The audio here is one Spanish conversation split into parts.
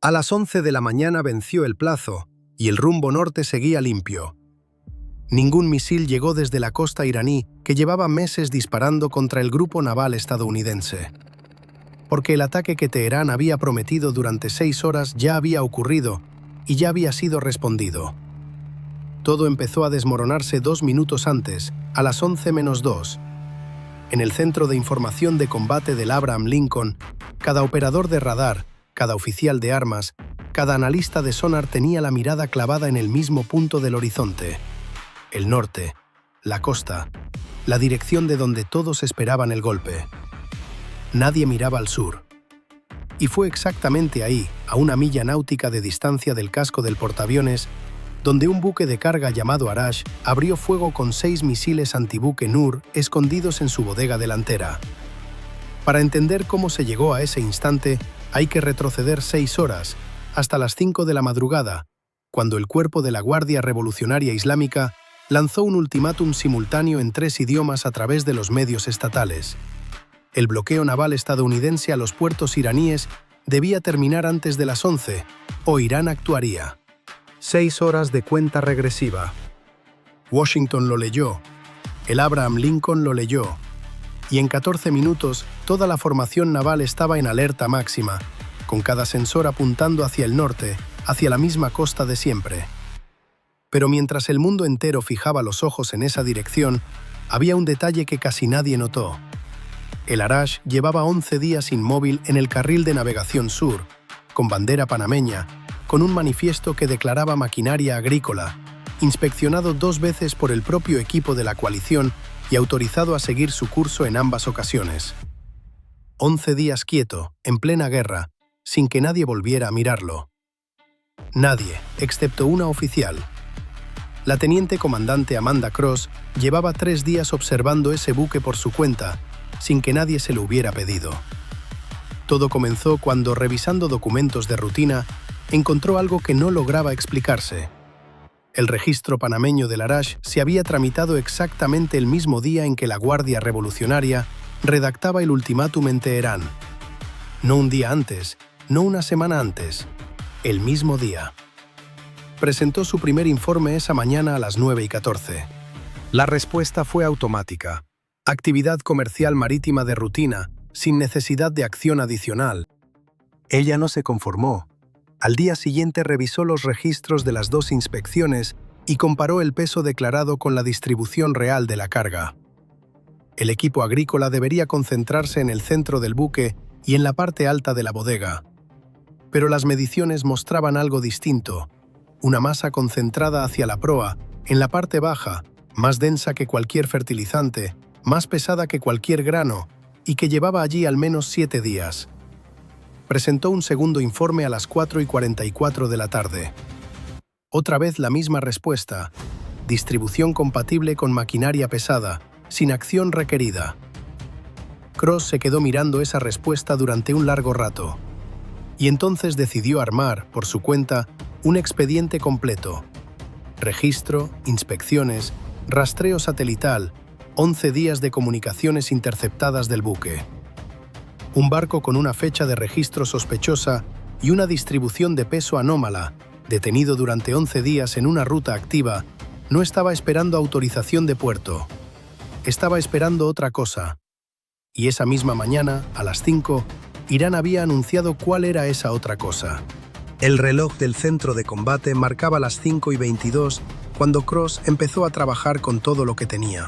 A las 11 de la mañana venció el plazo y el rumbo norte seguía limpio. Ningún misil llegó desde la costa iraní, que llevaba meses disparando contra el grupo naval estadounidense. Porque el ataque que Teherán había prometido durante 6 horas ya había ocurrido y ya había sido respondido. Todo empezó a desmoronarse 2 minutos antes, a las 11:02. En el centro de información de combate del Abraham Lincoln, cada operador de radar, cada oficial de armas, cada analista de sonar tenía la mirada clavada en el mismo punto del horizonte. El norte, la costa, la dirección de donde todos esperaban el golpe. Nadie miraba al sur. Y fue exactamente ahí, a 1 milla náutica de distancia del casco del portaaviones, donde un buque de carga llamado Arash abrió fuego con 6 misiles antibuque Nur escondidos en su bodega delantera. Para entender cómo se llegó a ese instante, hay que retroceder 6 horas, hasta las 5 de la madrugada, cuando el cuerpo de la Guardia Revolucionaria Islámica lanzó un ultimátum simultáneo en 3 idiomas a través de los medios estatales. El bloqueo naval estadounidense a los puertos iraníes debía terminar antes de las 11, o Irán actuaría. 6 horas de cuenta regresiva. Washington lo leyó, el Abraham Lincoln lo leyó, y en 14 minutos toda la formación naval estaba en alerta máxima, con cada sensor apuntando hacia el norte, hacia la misma costa de siempre. Pero mientras el mundo entero fijaba los ojos en esa dirección, había un detalle que casi nadie notó. El Arash llevaba 11 días inmóvil en el carril de navegación sur, con bandera panameña, con un manifiesto que declaraba maquinaria agrícola, inspeccionado 2 veces por el propio equipo de la coalición y autorizado a seguir su curso en ambas ocasiones. 11 días quieto, en plena guerra, sin que nadie volviera a mirarlo. Nadie, excepto una oficial. La teniente comandante Amanda Cross llevaba 3 días observando ese buque por su cuenta, sin que nadie se lo hubiera pedido. Todo comenzó cuando, revisando documentos de rutina, encontró algo que no lograba explicarse. El registro panameño del Arash se había tramitado exactamente el mismo día en que la Guardia Revolucionaria redactaba el ultimátum en Teherán. No un día antes, no una semana antes, el mismo día. Presentó su primer informe esa mañana a las 9:14. La respuesta fue automática. Actividad comercial marítima de rutina, sin necesidad de acción adicional. Ella no se conformó. Al día siguiente revisó los registros de las 2 inspecciones y comparó el peso declarado con la distribución real de la carga. El equipo agrícola debería concentrarse en el centro del buque y en la parte alta de la bodega. Pero las mediciones mostraban algo distinto. Una masa concentrada hacia la proa, en la parte baja, más densa que cualquier fertilizante, más pesada que cualquier grano, y que llevaba allí al menos 7 días. Presentó un segundo informe a las 4:44 de la tarde. Otra vez la misma respuesta: distribución compatible con maquinaria pesada, sin acción requerida. Cross se quedó mirando esa respuesta durante un largo rato. Y entonces decidió armar, por su cuenta, un expediente completo. Registro, inspecciones, rastreo satelital, 11 días de comunicaciones interceptadas del buque. Un barco con una fecha de registro sospechosa y una distribución de peso anómala, detenido durante 11 días en una ruta activa, no estaba esperando autorización de puerto. Estaba esperando otra cosa. Y esa misma mañana, a las 5, Irán había anunciado cuál era esa otra cosa. El reloj del centro de combate marcaba las 5:22 cuando Cross empezó a trabajar con todo lo que tenía.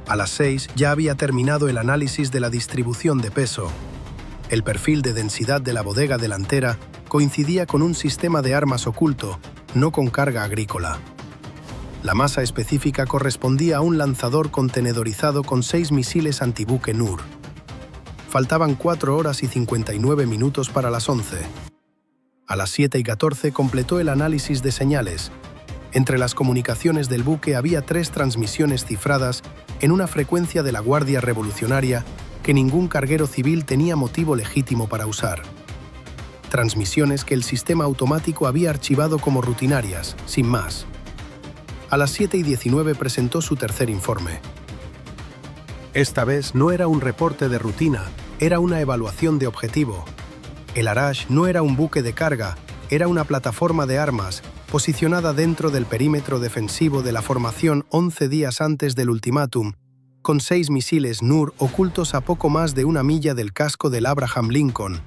A las 6 ya había terminado el análisis de la distribución de peso. El perfil de densidad de la bodega delantera coincidía con un sistema de armas oculto, no con carga agrícola. La masa específica correspondía a un lanzador contenedorizado con 6 misiles antibuque Nur. Faltaban 4 horas y 59 minutos para las 11. A las 7:14 completó el análisis de señales. Entre las comunicaciones del buque había 3 transmisiones cifradas en una frecuencia de la Guardia Revolucionaria que ningún carguero civil tenía motivo legítimo para usar. Transmisiones que el sistema automático había archivado como rutinarias, sin más. A las 7:19 presentó su tercer informe. Esta vez no era un reporte de rutina, era una evaluación de objetivo. El Arash no era un buque de carga, era una plataforma de armas, posicionada dentro del perímetro defensivo de la formación 11 días antes del ultimátum, con 6 misiles NUR ocultos a poco más de 1 milla del casco del Abraham Lincoln,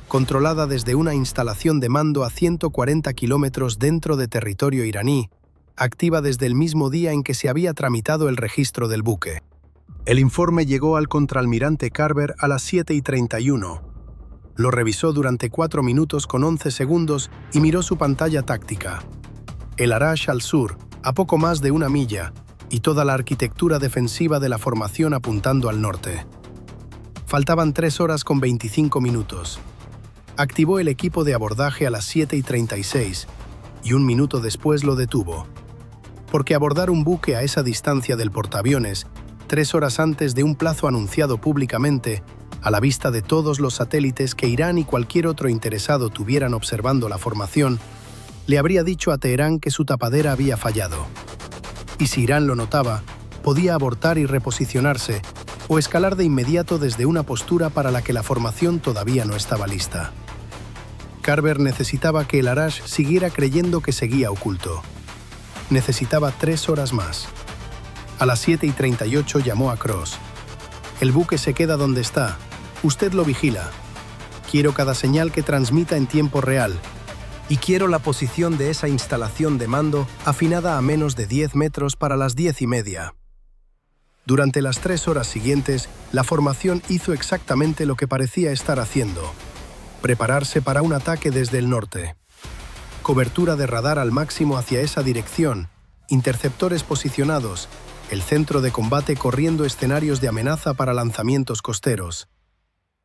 controlada desde una instalación de mando a 140 kilómetros dentro de territorio iraní, activa desde el mismo día en que se había tramitado el registro del buque. El informe llegó al contraalmirante Carver a las 7:31. Lo revisó durante 4 minutos con 11 segundos y miró su pantalla táctica. El Arash al sur, a poco más de 1 milla, y toda la arquitectura defensiva de la formación apuntando al norte. Faltaban 3 horas con 25 minutos. Activó el equipo de abordaje a las 7:36 y 1 minuto después lo detuvo. Porque abordar un buque a esa distancia del portaaviones, 3 horas antes de un plazo anunciado públicamente, a la vista de todos los satélites que Irán y cualquier otro interesado tuvieran observando la formación, le habría dicho a Teherán que su tapadera había fallado. Y si Irán lo notaba, podía abortar y reposicionarse, o escalar de inmediato desde una postura para la que la formación todavía no estaba lista. Carver necesitaba que el Arash siguiera creyendo que seguía oculto. Necesitaba 3 horas más. A las 7:38 llamó a Cross. «El buque se queda donde está. Usted lo vigila. Quiero cada señal que transmita en tiempo real. Y quiero la posición de esa instalación de mando afinada a menos de 10 metros para las 10:30». Durante las 3 horas siguientes, la formación hizo exactamente lo que parecía estar haciendo: prepararse para un ataque desde el norte. Cobertura de radar al máximo hacia esa dirección, interceptores posicionados, el centro de combate corriendo escenarios de amenaza para lanzamientos costeros.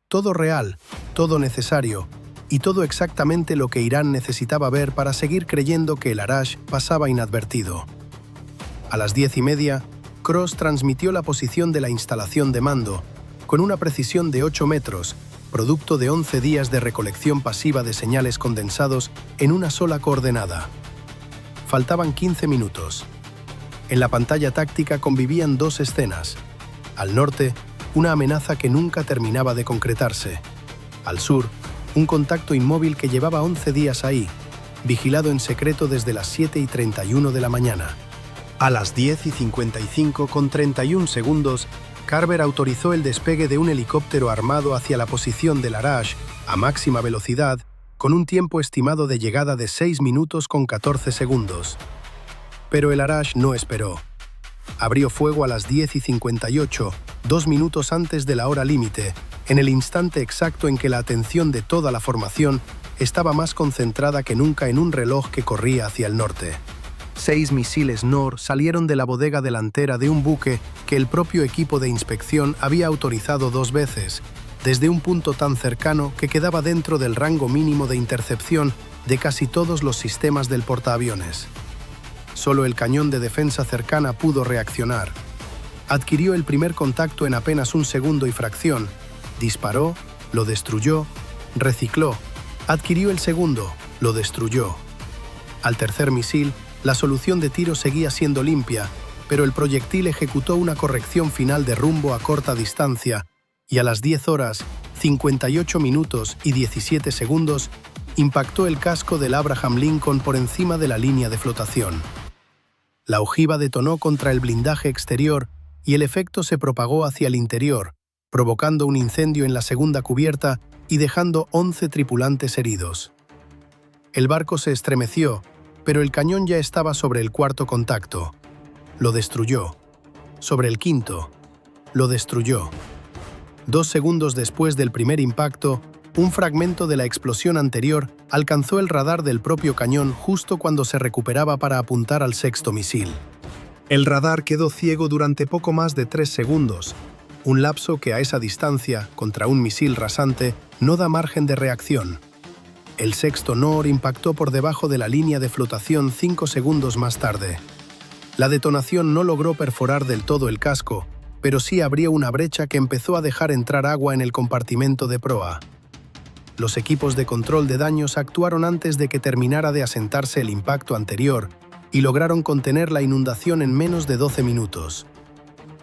Todo real, todo necesario, y todo exactamente lo que Irán necesitaba ver para seguir creyendo que el Arash pasaba inadvertido. A las 10:30, Cross transmitió la posición de la instalación de mando, con una precisión de 8 metros, producto de 11 días de recolección pasiva de señales condensados en una sola coordenada. Faltaban 15 minutos. En la pantalla táctica convivían 2 escenas. Al norte, una amenaza que nunca terminaba de concretarse. Al sur, un contacto inmóvil que llevaba 11 días ahí, vigilado en secreto desde las 7:31 de la mañana. A las 10:55 con 31 segundos, Carver autorizó el despegue de un helicóptero armado hacia la posición del Arash a máxima velocidad, con un tiempo estimado de llegada de 6 minutos con 14 segundos. Pero el Arash no esperó. Abrió fuego a las 10:58, 2 minutos antes de la hora límite, en el instante exacto en que la atención de toda la formación estaba más concentrada que nunca en un reloj que corría hacia el norte. 6 misiles NOR salieron de la bodega delantera de un buque que el propio equipo de inspección había autorizado 2 veces, desde un punto tan cercano que quedaba dentro del rango mínimo de intercepción de casi todos los sistemas del portaaviones. Solo el cañón de defensa cercana pudo reaccionar. Adquirió el primer contacto en apenas 1 segundo y fracción, disparó, lo destruyó, recicló, adquirió el segundo, lo destruyó. Al tercer misil, la solución de tiro seguía siendo limpia, pero el proyectil ejecutó una corrección final de rumbo a corta distancia y a las 10 horas, 58 minutos y 17 segundos, impactó el casco del Abraham Lincoln por encima de la línea de flotación. La ojiva detonó contra el blindaje exterior y el efecto se propagó hacia el interior, provocando un incendio en la segunda cubierta y dejando 11 tripulantes heridos. El barco se estremeció, pero el cañón ya estaba sobre el cuarto contacto. Lo destruyó. Sobre el quinto. Lo destruyó. 2 segundos después del primer impacto, un fragmento de la explosión anterior alcanzó el radar del propio cañón justo cuando se recuperaba para apuntar al sexto misil. El radar quedó ciego durante poco más de 3 segundos, un lapso que a esa distancia, contra un misil rasante, no da margen de reacción. El sexto NOR impactó por debajo de la línea de flotación 5 segundos más tarde. La detonación no logró perforar del todo el casco, pero sí abrió una brecha que empezó a dejar entrar agua en el compartimento de proa. Los equipos de control de daños actuaron antes de que terminara de asentarse el impacto anterior y lograron contener la inundación en menos de 12 minutos.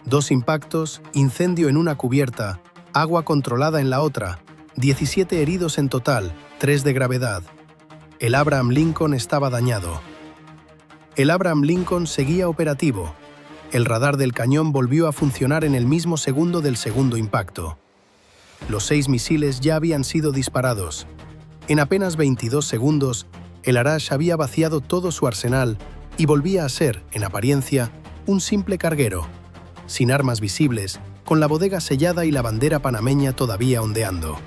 2 impactos, incendio en una cubierta, agua controlada en la otra, 17 heridos en total, 3 de gravedad. El Abraham Lincoln estaba dañado. El Abraham Lincoln seguía operativo. El radar del cañón volvió a funcionar en el mismo segundo del segundo impacto. Los 6 misiles ya habían sido disparados. En apenas 22 segundos, el Arash había vaciado todo su arsenal y volvía a ser, en apariencia, un simple carguero, sin armas visibles, con la bodega sellada y la bandera panameña todavía ondeando.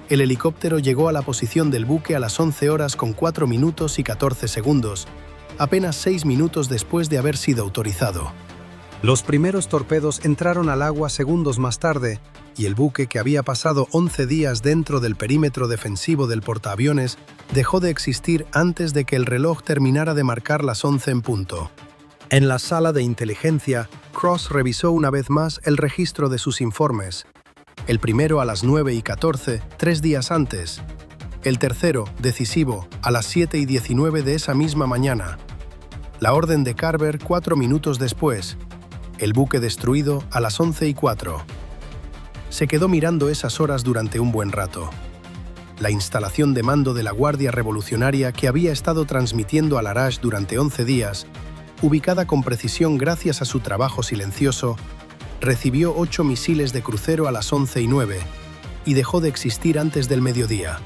El helicóptero llegó a la posición del buque a las 11 horas con 4 minutos y 14 segundos, apenas 6 minutos después de haber sido autorizado. Los primeros torpedos entraron al agua segundos más tarde, y el buque, que había pasado 11 días dentro del perímetro defensivo del portaaviones, dejó de existir antes de que el reloj terminara de marcar las 11 en punto. En la sala de inteligencia, Cross revisó una vez más el registro de sus informes. El primero a las 9:14, 3 días antes. El tercero, decisivo, a las 7:19 de esa misma mañana. La orden de Carver 4 minutos después. El buque destruido a las 11:04. Se quedó mirando esas horas durante un buen rato. La instalación de mando de la Guardia Revolucionaria, que había estado transmitiendo al Arash durante 11 días, ubicada con precisión gracias a su trabajo silencioso, recibió 8 misiles de crucero a las 11:09 y dejó de existir antes del mediodía.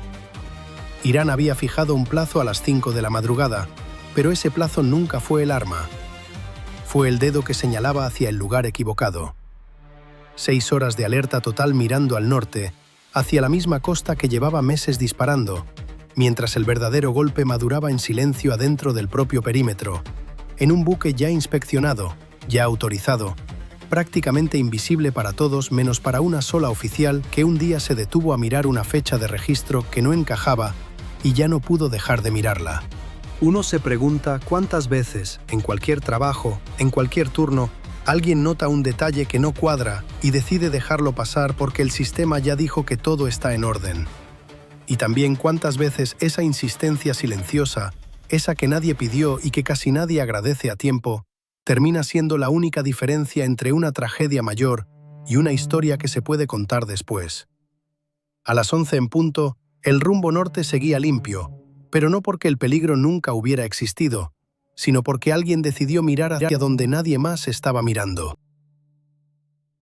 Irán había fijado un plazo a las 5 de la madrugada, pero ese plazo nunca fue el arma. Fue el dedo que señalaba hacia el lugar equivocado. 6 horas de alerta total mirando al norte, hacia la misma costa que llevaba meses disparando, mientras el verdadero golpe maduraba en silencio adentro del propio perímetro, en un buque ya inspeccionado, ya autorizado, prácticamente invisible para todos menos para una sola oficial que un día se detuvo a mirar una fecha de registro que no encajaba y ya no pudo dejar de mirarla. Uno se pregunta cuántas veces, en cualquier trabajo, en cualquier turno, alguien nota un detalle que no cuadra y decide dejarlo pasar porque el sistema ya dijo que todo está en orden. Y también cuántas veces esa insistencia silenciosa, esa que nadie pidió y que casi nadie agradece a tiempo, termina siendo la única diferencia entre una tragedia mayor y una historia que se puede contar después. A las 11 en punto, el rumbo norte seguía limpio, pero no porque el peligro nunca hubiera existido, sino porque alguien decidió mirar hacia donde nadie más estaba mirando.